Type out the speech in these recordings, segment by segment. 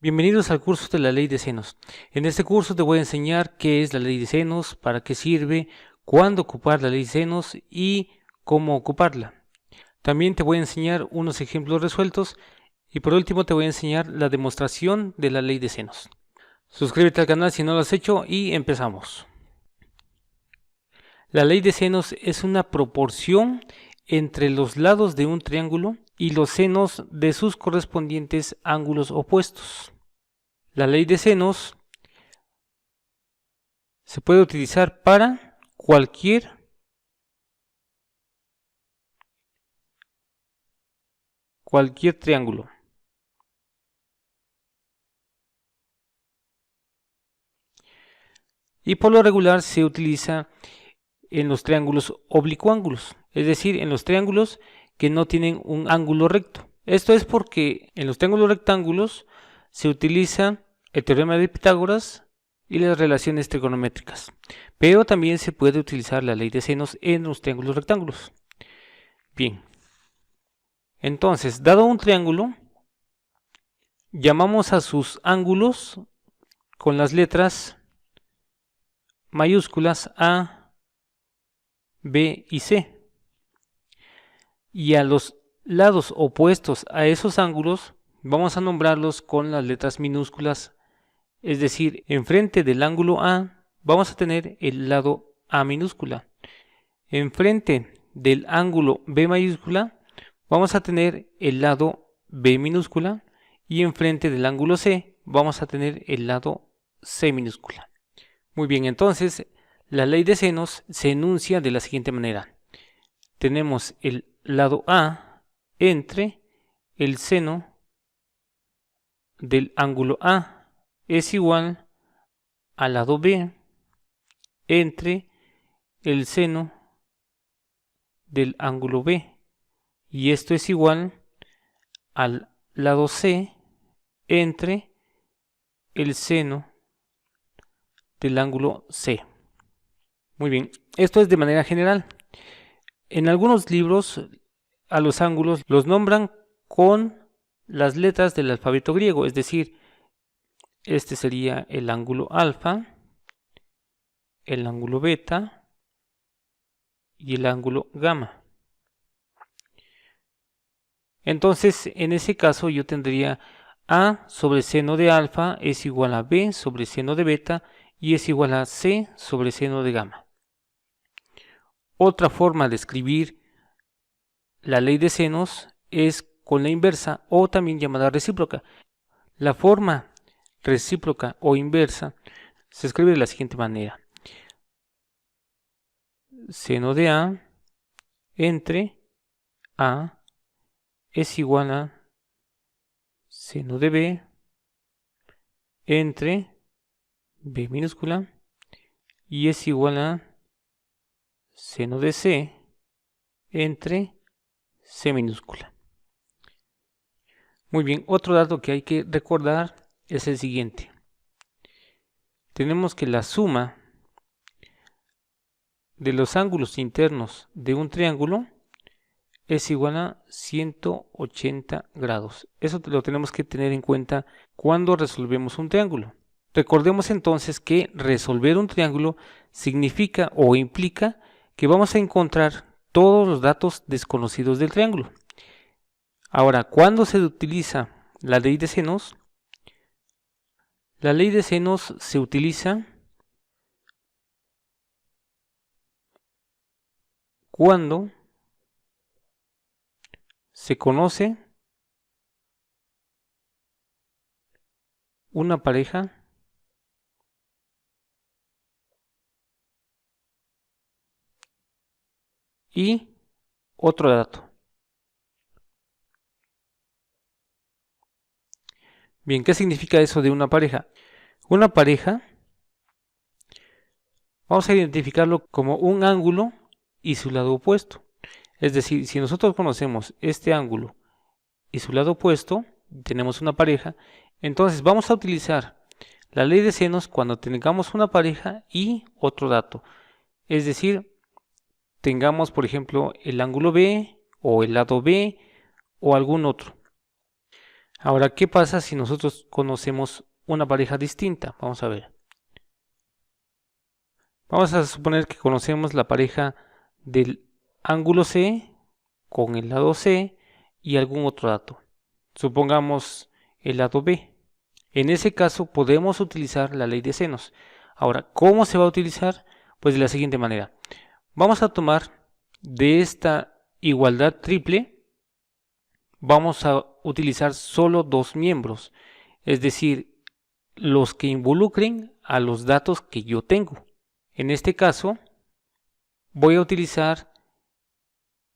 Bienvenidos al curso de la ley de senos. En este curso te voy a enseñar qué es la ley de senos, para qué sirve, cuándo ocupar la ley de senos y cómo ocuparla. También te voy a enseñar unos ejemplos resueltos y por último te voy a enseñar la demostración de la ley de senos. Suscríbete al canal si no lo has hecho y empezamos. La ley de senos es una proporción entre los lados de un triángulo y los senos de sus correspondientes ángulos opuestos. La ley de senos se puede utilizar para cualquier triángulo. Y por lo regular se utiliza en los triángulos oblicuángulos, es decir, en los triángulos que no tienen un ángulo recto. Esto es porque en los triángulos rectángulos se utiliza el teorema de Pitágoras y las relaciones trigonométricas, pero también se puede utilizar la ley de senos en los triángulos rectángulos. Bien, entonces, dado un triángulo, llamamos a sus ángulos con las letras mayúsculas A, B y C. Y a los lados opuestos a esos ángulos vamos a nombrarlos con las letras minúsculas, es decir, enfrente del ángulo A vamos a tener el lado A minúscula. Enfrente del ángulo B mayúscula vamos a tener el lado B minúscula y enfrente del ángulo C vamos a tener el lado C minúscula. Muy bien, entonces la ley de senos se enuncia de la siguiente manera. Tenemos el lado A entre el seno del ángulo A es igual al lado B entre el seno del ángulo B, y esto es igual al lado C entre el seno del ángulo C. Muy bien, esto es de manera general. En algunos libros a los ángulos los nombran con las letras del alfabeto griego, es decir, este sería el ángulo alfa, el ángulo beta y el ángulo gamma. Entonces, en ese caso yo tendría A sobre seno de alfa es igual a B sobre seno de beta y es igual a C sobre seno de gamma. Otra forma de escribir la ley de senos es con la inversa o también llamada recíproca. La forma recíproca o inversa se escribe de la siguiente manera. Seno de A entre A es igual a seno de B entre B minúscula y es igual a seno de C entre C minúscula. Muy bien, otro dato que hay que recordar es el siguiente. Tenemos que la suma de los ángulos internos de un triángulo es igual a 180 grados. Eso lo tenemos que tener en cuenta cuando resolvemos un triángulo. Recordemos entonces que resolver un triángulo significa o implica que vamos a encontrar todos los datos desconocidos del triángulo. Ahora, ¿cuándo se utiliza la ley de senos? La ley de senos se utiliza cuando se conoce una pareja y otro dato. Bien, ¿qué significa eso de una pareja? Una pareja, vamos a identificarlo como un ángulo y su lado opuesto. Es decir, si nosotros conocemos este ángulo y su lado opuesto, tenemos una pareja, entonces vamos a utilizar la ley de senos cuando tengamos una pareja y otro dato. Es decir, tengamos, por ejemplo, el ángulo B o el lado B o algún otro. Ahora, ¿qué pasa si nosotros conocemos una pareja distinta? Vamos a ver. Vamos a suponer que conocemos la pareja del ángulo C con el lado C y algún otro dato. Supongamos el lado B. En ese caso podemos utilizar la ley de senos. Ahora, ¿cómo se va a utilizar? Pues de la siguiente manera. Vamos a tomar de esta igualdad triple, vamos a utilizar solo dos miembros, es decir, los que involucren a los datos que yo tengo. En este caso, voy a utilizar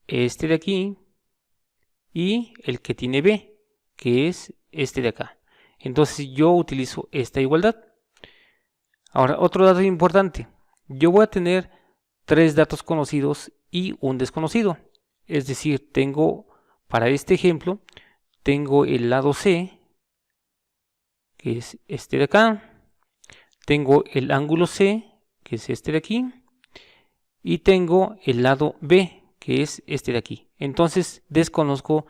este de aquí y el que tiene B, que es este de acá. Entonces yo utilizo esta igualdad. Ahora, otro dato importante. Yo voy a tener tres datos conocidos y un desconocido. Es decir, tengo, para este ejemplo, tengo el lado C, que es este de acá. Tengo el ángulo C, que es este de aquí. Y tengo el lado B, que es este de aquí. Entonces desconozco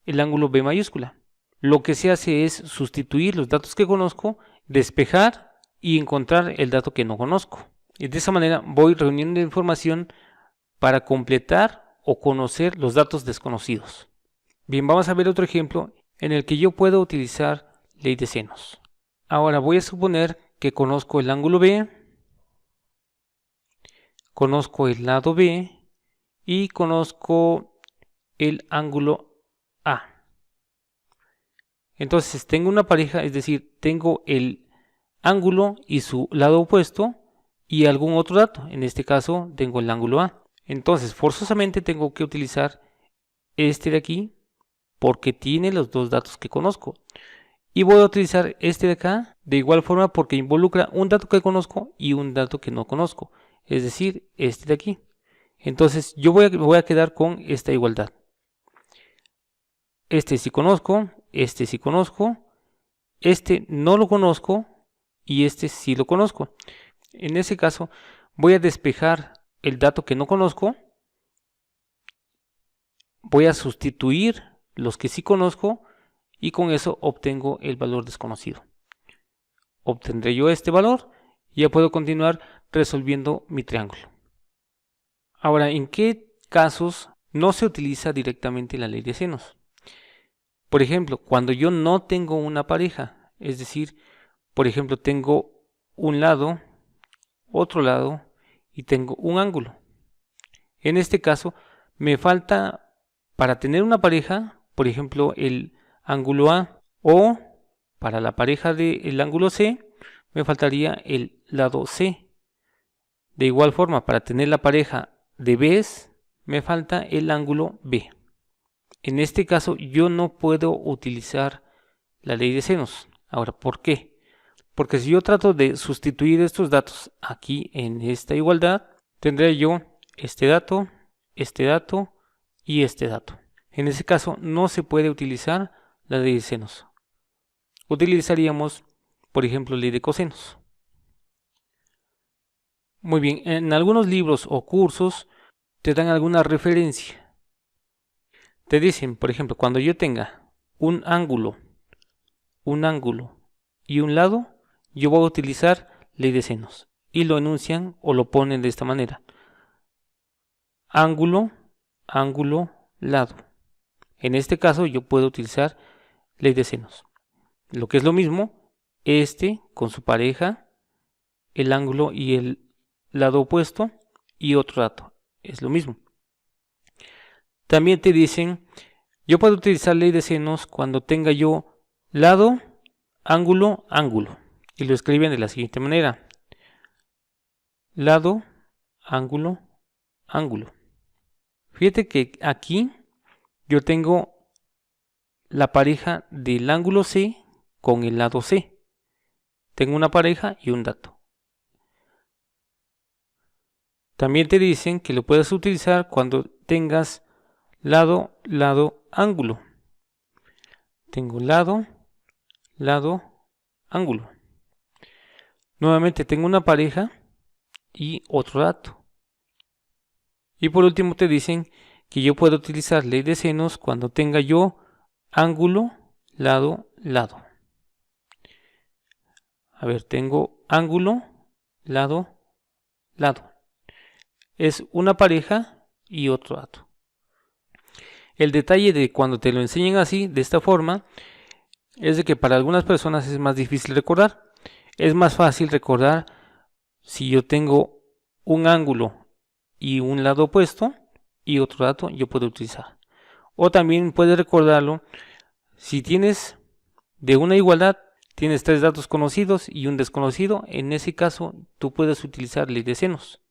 el ángulo B mayúscula. Lo que se hace es sustituir los datos que conozco, despejar y encontrar el dato que no conozco. Y de esa manera voy reuniendo información para completar o conocer los datos desconocidos. Bien, vamos a ver otro ejemplo en el que yo puedo utilizar ley de senos. Ahora voy a suponer que conozco el ángulo B, conozco el lado B y conozco el ángulo A. Entonces tengo una pareja, es decir, tengo el ángulo y su lado opuesto y algún otro dato. En este caso tengo el ángulo A. Entonces forzosamente tengo que utilizar este de aquí porque tiene los dos datos que conozco. Y voy a utilizar este de acá de igual forma porque involucra un dato que conozco y un dato que no conozco. Es decir, este de aquí. Entonces yo voy a quedar con esta igualdad. Este sí conozco, este sí conozco, este no lo conozco y este sí lo conozco. En ese caso voy a despejar el dato que no conozco, voy a sustituir los que sí conozco y con eso obtengo el valor desconocido. Obtendré yo este valor y ya puedo continuar resolviendo mi triángulo. Ahora, ¿en qué casos no se utiliza directamente la ley de senos? Por ejemplo, cuando yo no tengo una pareja, es decir, por ejemplo, tengo un lado, otro lado y tengo un ángulo. En este caso, me falta para tener una pareja, por ejemplo, el ángulo A, o para la pareja del ángulo C, me faltaría el lado C. De igual forma, para tener la pareja de B's, me falta el ángulo B. En este caso, yo no puedo utilizar la ley de senos. Ahora, ¿por qué? Porque si yo trato de sustituir estos datos aquí en esta igualdad, tendré yo este dato y este dato. En ese caso, no se puede utilizar la ley de senos. Utilizaríamos, por ejemplo, ley de cosenos. Muy bien, en algunos libros o cursos te dan alguna referencia. Te dicen, por ejemplo, cuando yo tenga un ángulo y un lado, yo voy a utilizar ley de senos. Y lo enuncian o lo ponen de esta manera. Ángulo, lado. En este caso yo puedo utilizar ley de senos. Lo que es lo mismo, este con su pareja, el ángulo y el lado opuesto y otro dato. Es lo mismo. También te dicen, yo puedo utilizar ley de senos cuando tenga yo lado, ángulo. Y lo escriben de la siguiente manera. Lado, ángulo. Fíjate que aquí yo tengo la pareja del ángulo C con el lado C. Tengo una pareja y un dato. También te dicen que lo puedes utilizar cuando tengas lado, ángulo. Tengo lado, ángulo. Nuevamente tengo una pareja y otro dato. Y por último te dicen que yo puedo utilizar ley de senos cuando tenga yo ángulo, lado, lado. A ver, tengo ángulo, lado, lado. Es una pareja y otro dato. El detalle de cuando te lo enseñan así, de esta forma, es de que para algunas personas es más difícil recordar. Es más fácil recordar si yo tengo un ángulo y un lado opuesto y otro dato yo puedo utilizar. O también puedes recordarlo si tienes de una igualdad, tienes 3 datos conocidos y un desconocido. En ese caso tú puedes utilizar ley de senos.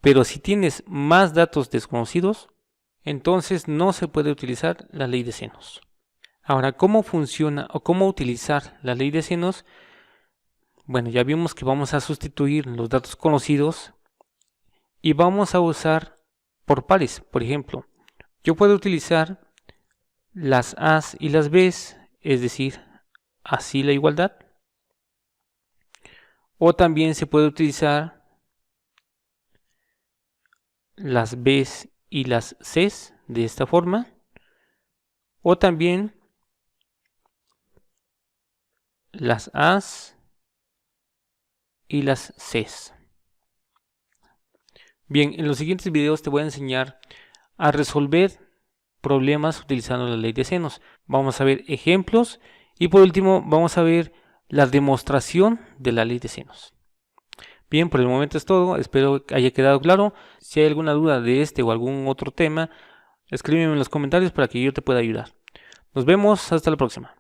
Pero si tienes más datos desconocidos, entonces no se puede utilizar la ley de senos. Ahora, ¿cómo funciona o cómo utilizar la ley de senos? Bueno, ya vimos que vamos a sustituir los datos conocidos y vamos a usar por pares. Por ejemplo, yo puedo utilizar las A's y las B's, es decir, así la igualdad. O también se puede utilizar las B's y las C's de esta forma. O también las A's y las C's. Bien, en los siguientes videos te voy a enseñar a resolver problemas utilizando la ley de senos. Vamos a ver ejemplos y por último vamos a ver la demostración de la ley de senos. Bien, por el momento es todo, espero que haya quedado claro. Si hay alguna duda de este o algún otro tema, escríbeme en los comentarios para que yo te pueda ayudar. Nos vemos, hasta la próxima.